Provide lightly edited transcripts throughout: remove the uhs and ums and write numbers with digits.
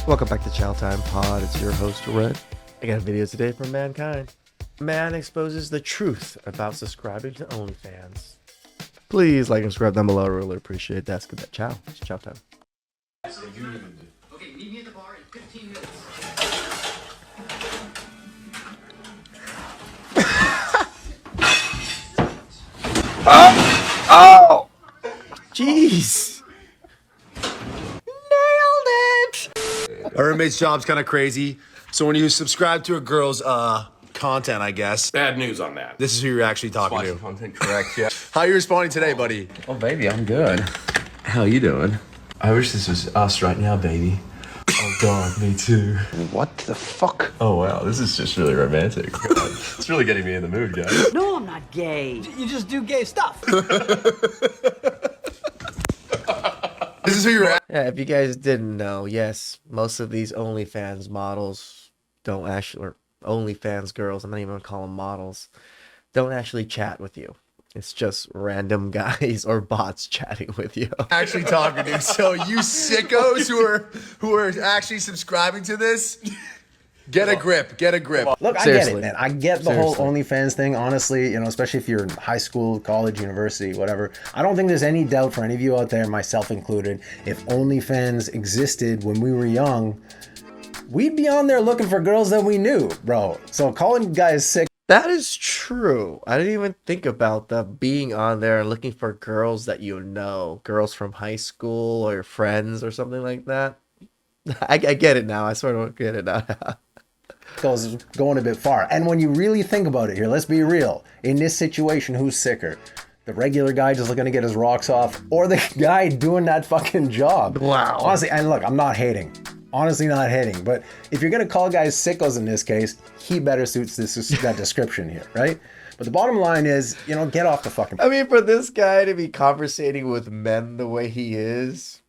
Welcome back to TheChowTimePod. It's your host, Red. I got a video today from Mankind. Man exposes the truth about subscribing to OnlyFans. Please like and subscribe down below. I really appreciate that. Let's get that chow. It's chow time. Okay, meet me at the bar in 15 minutes. Oh! Jeez! Our roommate's job's kind of crazy. So when you subscribe to a girl's content, I guess, Bad news on that. this is who you're actually talking to. Content correct, yeah. How are you responding today, buddy? Oh, baby, I'm good. How you doing? I wish this was us right now, baby. Oh, God, me too. What the fuck? Oh, wow, this is just really romantic. God, it's really getting me in the mood, guys. No, I'm not gay. You just do gay stuff. This is who you're at. Yeah, if you guys didn't know, yes, most of these OnlyFans models don't actually, or OnlyFans girls, I'm not even gonna call them models, don't actually chat with you. It's just random guys or bots chatting with you. Actually talking to. So you sickos who are actually subscribing to this, get a grip. Get a grip. Look, I Seriously. get it, man. I get the whole Seriously. OnlyFans thing, honestly, you know, especially if you're in high school, college, university, whatever. I don't think there's any doubt for any of you out there, myself included, if OnlyFans existed when we were young, we'd be on there looking for girls that we knew, bro. So calling guys sick. That is true. I didn't even think about the being on there and looking for girls that you know, girls from high school or your friends or something like that. I get it now. I sort of get it now. Goes going a bit far. And when you really think about it here, let's be real. In this situation, who's sicker? The regular guy just looking to get his rocks off, or the guy doing that fucking job? Wow. Honestly, and look, I'm not hating. Honestly, not hating. But if you're gonna call guys sickos in this case, he better suits that description here, right? But the bottom line is, you know, get off the fucking. I mean, for this guy to be conversating with men the way he is,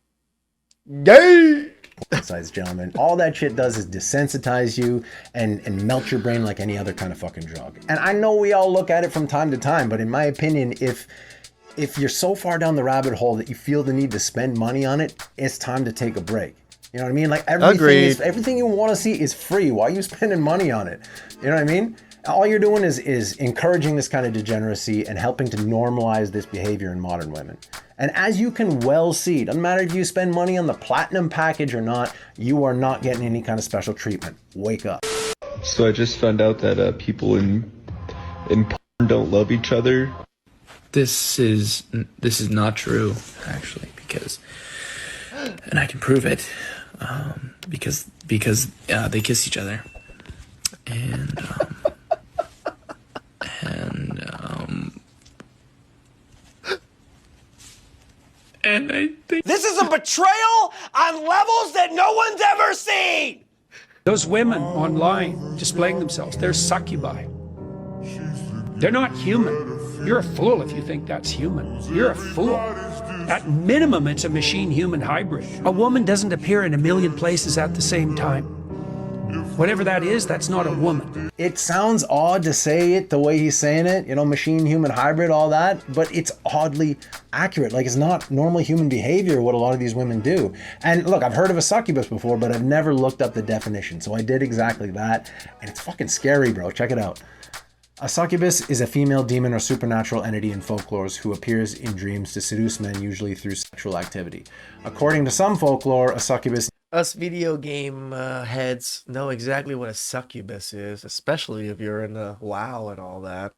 gay. Besides, gentlemen, all that shit does is desensitize you and melt your brain like any other kind of fucking drug. And I know we all look at it from time to time, but in my opinion, if you're so far down the rabbit hole that you feel the need to spend money on it, it's time to take a break. You know what I mean? Like everything you want to see is free. Why are you spending money on it? You know what I mean? All you're doing is encouraging this kind of degeneracy and helping to normalize this behavior in modern women. And as you can well see, doesn't matter if you spend money on the platinum package or not, you are not getting any kind of special treatment. Wake up. So I just found out that people in porn don't love each other. This is not true, actually, because, and I can prove it, because they kiss each other, and I think This is a betrayal on levels that no one's ever seen. Those women online displaying themselves, they're succubi. They're not human. You're a fool if you think that's human. You're a fool. At minimum, it's a machine-human hybrid. A woman doesn't appear in a million places at the same time. Whatever that is, that's not a woman. It sounds odd to say it the way he's saying it, you know, machine, human, hybrid, all that, but it's oddly accurate. Like, it's not normal human behavior what a lot of these women do. And look, I've heard of a succubus before, but I've never looked up the definition. So I did exactly that, and it's fucking scary, bro. Check it out. A succubus is a female demon or supernatural entity in folklores who appears in dreams to seduce men, usually through sexual activity. According to some folklore, a succubus... Us video game heads know exactly what a succubus is, especially if you're in the WoW and all that.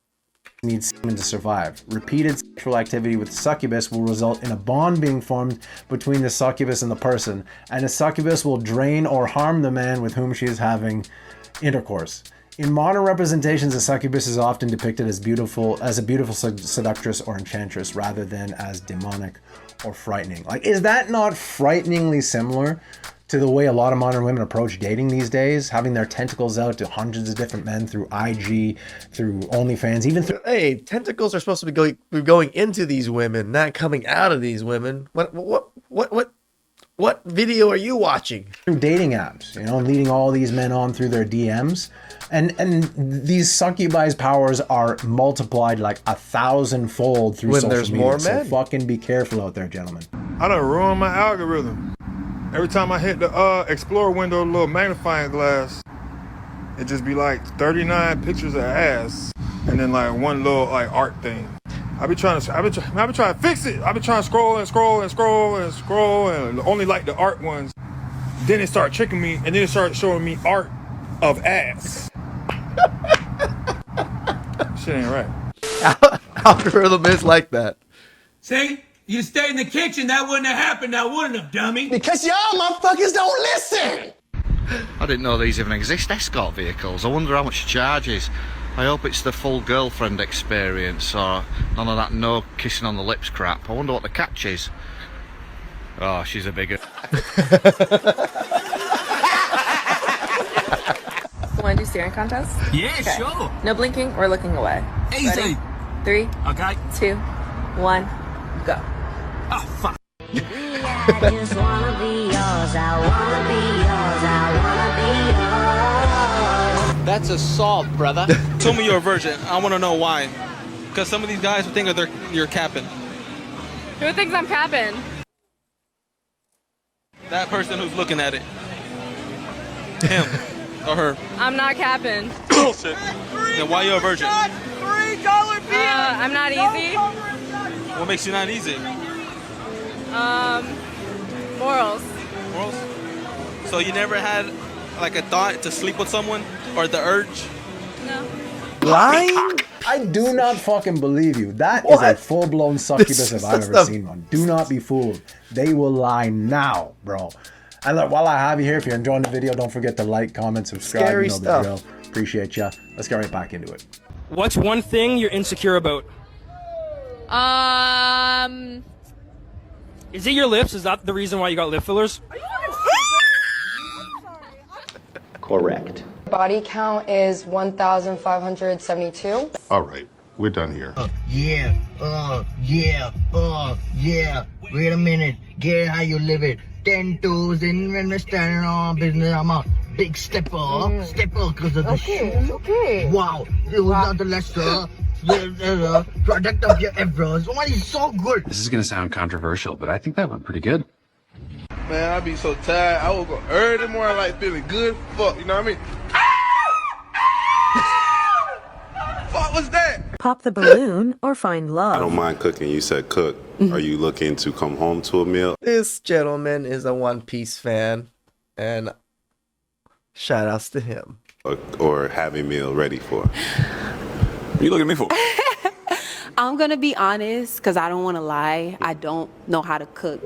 Needs semen to survive. Repeated sexual activity with the succubus will result in a bond being formed between the succubus and the person, and the succubus will drain or harm the man with whom she is having intercourse. In modern representations, a succubus is often depicted as a beautiful seductress or enchantress rather than as demonic or frightening. Like, is that not frighteningly similar to the way a lot of modern women approach dating these days, having their tentacles out to hundreds of different men through IG, through OnlyFans, even through... Hey, tentacles are supposed to be going into these women, not coming out of these women. What video are you watching? Through dating apps, you know, and leading all these men on through their DMs. And these succubi's powers are multiplied like 1,000-fold through When social there's media. more so men. fucking be careful out there, gentlemen. I done ruined my algorithm. Every time I hit the Explorer window, a little magnifying glass, it just be like 39 pictures of ass, and then like one little like art thing. I be trying to fix it. I be trying to scroll and scroll and scroll and scroll and only like the art ones. Then it started tricking me, and then it started showing me art of ass. Shit ain't right. Algorithm is like that. See? You stayed in the kitchen, that wouldn't have happened now, wouldn't have, dummy? Because y'all motherfuckers don't listen! I didn't know these even exist, escort vehicles. I wonder how much it charges. I hope it's the full girlfriend experience or none of that no kissing on the lips crap. I wonder what the catch is. Oh, she's a bigger. Want to do staring contest? Yeah, sure. No blinking or looking away. Easy. Ready? 3, Okay. 2, 1, go. Oh, fuck. I just wanna be yours, I wanna be yours, I wanna be yours. That's assault, brother. Tell me you're a virgin. I want to know why. Because some of these guys would think that you're capping. Who thinks I'm capping? That person who's looking at it. Him or her. I'm not capping. Bullshit. Then why you a virgin? $3 beer! I'm not easy. What makes you not easy? Morals. Morals? So you never had like a thought to sleep with someone or the urge? No. Lying? I do not fucking believe you. That is a full-blown succubus if I've ever seen one. Do not be fooled. They will lie now, bro. And look, while I have you here, if you're enjoying the video, don't forget to like, comment, subscribe. Scary you know stuff. the drill. Appreciate ya. Let's get right back into it. What's one thing you're insecure about? Is it your lips? Is that the reason why you got lip fillers? Correct. Body count is 1,572. All right, we're done here. Yeah. Wait a minute. Get how you live it. 10 toes in when we're standing on business. I'm a big stepper. Stepper because of the shoes. Okay. Wow. It was not the lesser. The product of your efforts. Why is so good? This is gonna sound controversial, but I think that went pretty good. Man, I be so tired. I woke up early in the morning like feeling good. Fuck, you know what I mean? What was that? Pop the balloon or find love. I don't mind cooking. You said cook. Are you looking to come home to a meal? This gentleman is a One Piece fan, and shout outs to him. Or have a meal ready for? What you looking at me for? I'm gonna be honest, because I don't want to lie. I don't know how to cook,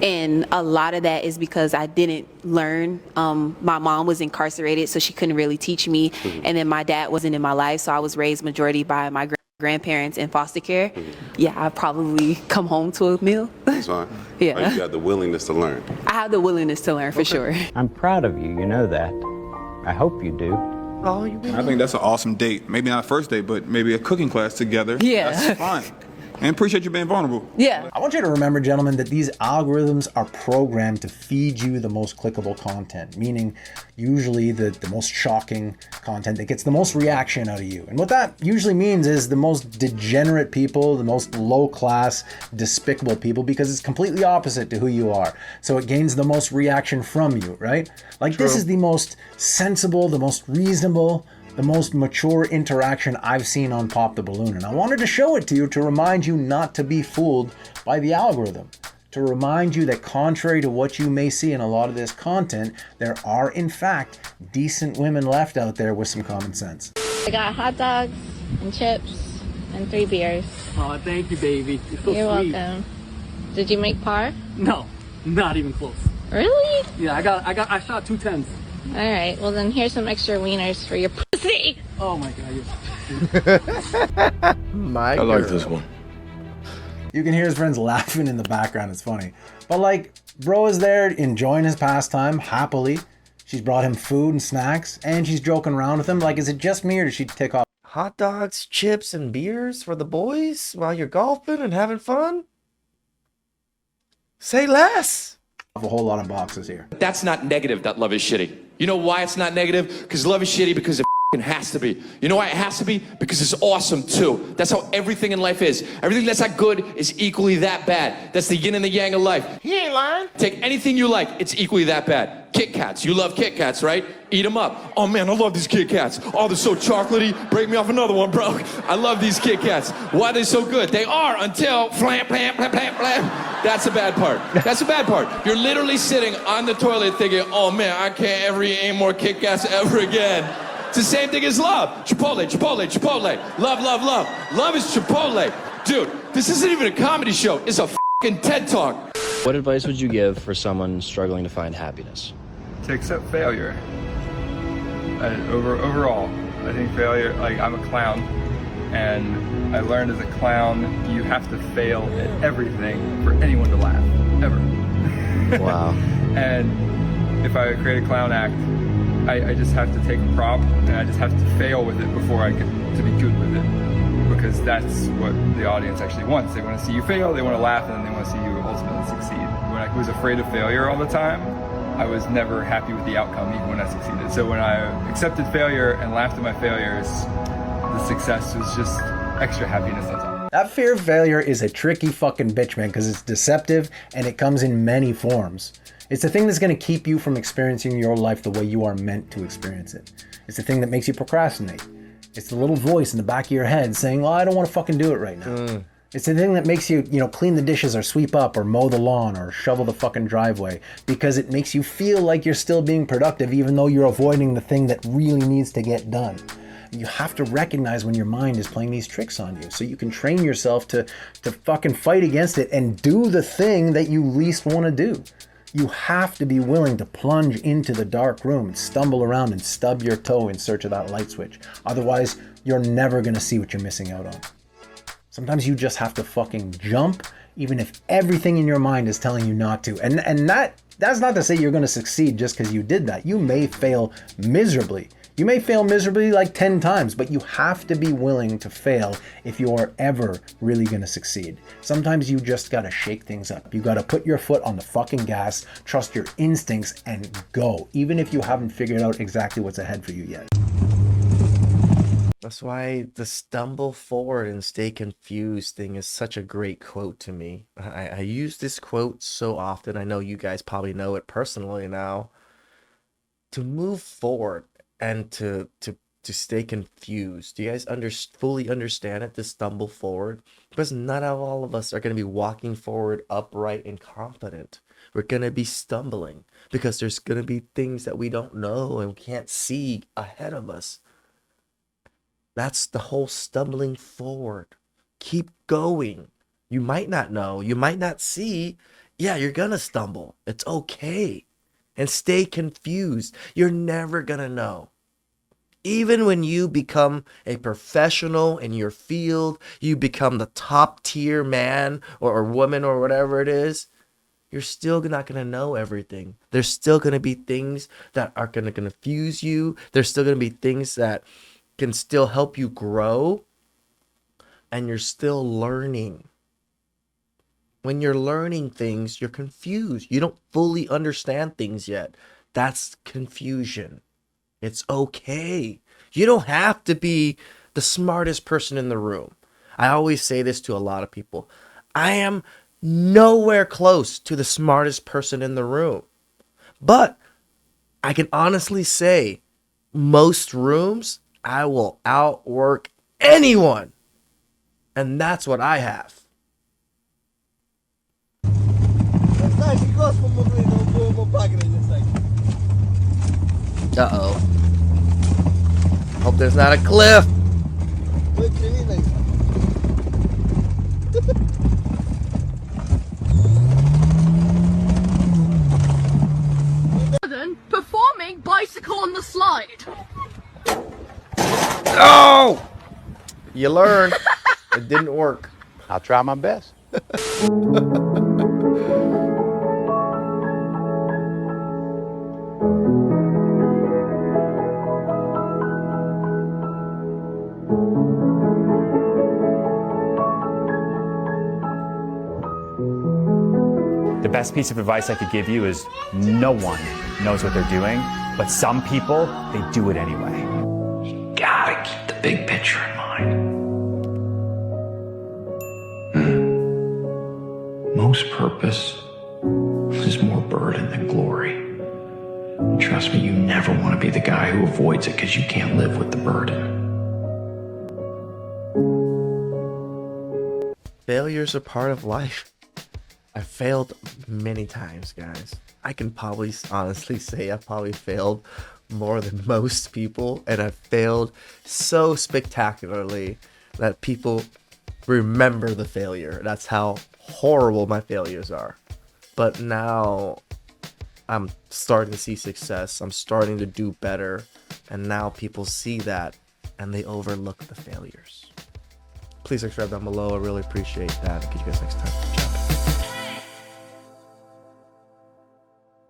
and a lot of that is because I didn't learn. My mom was incarcerated, so she couldn't really teach me, and then my dad wasn't in my life, so I was raised majority by my grandparents in foster care. Yeah, I probably come home to a meal. That's fine. Yeah. Or you got the willingness to learn. I have the willingness to learn for sure. I'm proud of you, you know that. I hope you do. Oh, you I think that's an awesome date. Maybe not a first date, but maybe a cooking class together. Yeah. That's fine. And appreciate you being vulnerable. Yeah. I want you to remember, gentlemen, that these algorithms are programmed to feed you the most clickable content, meaning usually the most shocking content that gets the most reaction out of you. And what that usually means is the most degenerate people, the most low-class, despicable people, because it's completely opposite to who you are. So it gains the most reaction from you, right? Like, this is the most sensible, the most reasonable, the most mature interaction I've seen on Pop the Balloon. And I wanted to show it to you to remind you not to be fooled by the algorithm. To remind you that contrary to what you may see in a lot of this content, there are in fact decent women left out there with some common sense. I got hot dogs and chips and 3 beers. Oh, thank you, baby. You're You're sweet. welcome. Did you make par? No, not even close. Really? Yeah, I shot 2 10s. All right. Well, then here's some extra wieners for your pussy. Oh my god, My I like girl. this one. You can hear his friends laughing in the background. It's funny. But like, bro is there enjoying his pastime happily. She's brought him food and snacks, and she's joking around with him. Like, is it just me, or does she take off? Hot dogs, chips, and beers for the boys while you're golfing and having fun? Say less. A whole lot of boxes here. That's not negative that love is shitty. You know why it's not negative? Because love is shitty because of It has to be. You know why it has to be? Because it's awesome too. That's how everything in life is. Everything that's not good is equally that bad. That's the yin and the yang of life. He ain't lying. Take anything you like, it's equally that bad. Kit Kats, you love Kit Kats, right? Eat them up. Oh man, I love these Kit Kats. Oh, they're so chocolatey. Break me off another one, bro. I love these Kit Kats. Why are they so good? They are until flam, flam, flam, flam, flam. That's the bad part. That's the bad part. You're literally sitting on the toilet thinking, oh man, I can't ever eat any more Kit Kats ever again. It's the same thing as love. Chipotle, Chipotle, Chipotle. Love, love, love. Love is Chipotle. Dude, this isn't even a comedy show. It's a fucking TED Talk. What advice would you give for someone struggling to find happiness? To accept failure. Overall, I think failure, like I'm a clown, and I learned as a clown, you have to fail at everything for anyone to laugh, ever. Wow. And if I create a clown act, I just have to take a prop and I just have to fail with it before I get to be good with it. Because that's what the audience actually wants. They want to see you fail, they want to laugh, and then they want to see you ultimately succeed. When I was afraid of failure all the time, I was never happy with the outcome even when I succeeded. So when I accepted failure and laughed at my failures, the success was just extra happiness on top. That fear of failure is a tricky fucking bitch, man, because it's deceptive and it comes in many forms. It's the thing that's going to keep you from experiencing your life the way you are meant to experience it. It's the thing that makes you procrastinate. It's the little voice in the back of your head saying, well, I don't want to fucking do it right now. It's the thing that makes you, clean the dishes or sweep up or mow the lawn or shovel the fucking driveway, because it makes you feel like you're still being productive even though you're avoiding the thing that really needs to get done. You have to recognize when your mind is playing these tricks on you so you can train yourself to fucking fight against it and do the thing that you least want to do. You have to be willing to plunge into the dark room and stumble around and stub your toe in search of that light switch. Otherwise, you're never going to see what you're missing out on. Sometimes you just have to fucking jump, even if everything in your mind is telling you not to. And that's not to say you're going to succeed just because you did that. You may fail miserably. You may fail miserably like 10 times, but you have to be willing to fail if you are ever really going to succeed. Sometimes you just got to shake things up. You got to put your foot on the fucking gas, trust your instincts, and go, even if you haven't figured out exactly what's ahead for you yet. That's why the stumble forward and stay confused thing is such a great quote to me. I use this quote so often. I know you guys probably know it personally now. To move forward and to stay confused. Do you guys fully understand it, to stumble forward? Because not all of us are going to be walking forward upright and confident. We're going to be stumbling because there's going to be things that we don't know and can't see ahead of us. That's the whole stumbling forward. Keep going. You might not know. You might not see. Yeah, you're going to stumble. It's okay. And stay confused. You're never going to know. Even when you become a professional in your field, you become the top tier man or woman or whatever it is, you're still not going to know everything. There's still going to be things that are going to confuse you. There's still going to be things that can still help you grow, and you're still learning. When you're learning things, you're confused. You don't fully understand things yet. That's confusion. It's okay. You don't have to be the smartest person in the room. I always say this to a lot of people. I am nowhere close to the smartest person in the room. But I can honestly say, most rooms, I will outwork anyone. And that's what I have. Uh-oh. Hope there's not a cliff. Performing bicycle on the slide. Oh! You learn. It didn't work. I'll try my best. The best piece of advice I could give you is no one knows what they're doing, but some people, they do it anyway. gotta keep the big picture in mind. Most purpose is more burden than glory. And trust me, you never want to be the guy who avoids it because you can't live with the burden. Failures are part of life. I failed many times, guys. I can probably honestly say I probably failed more than most people, and I failed so spectacularly that people remember the failure. That's how horrible my failures are. But now I'm starting to see success. I'm starting to do better, and now people see that and they overlook the failures. Please subscribe down below. I really appreciate that. I'll catch you guys next time.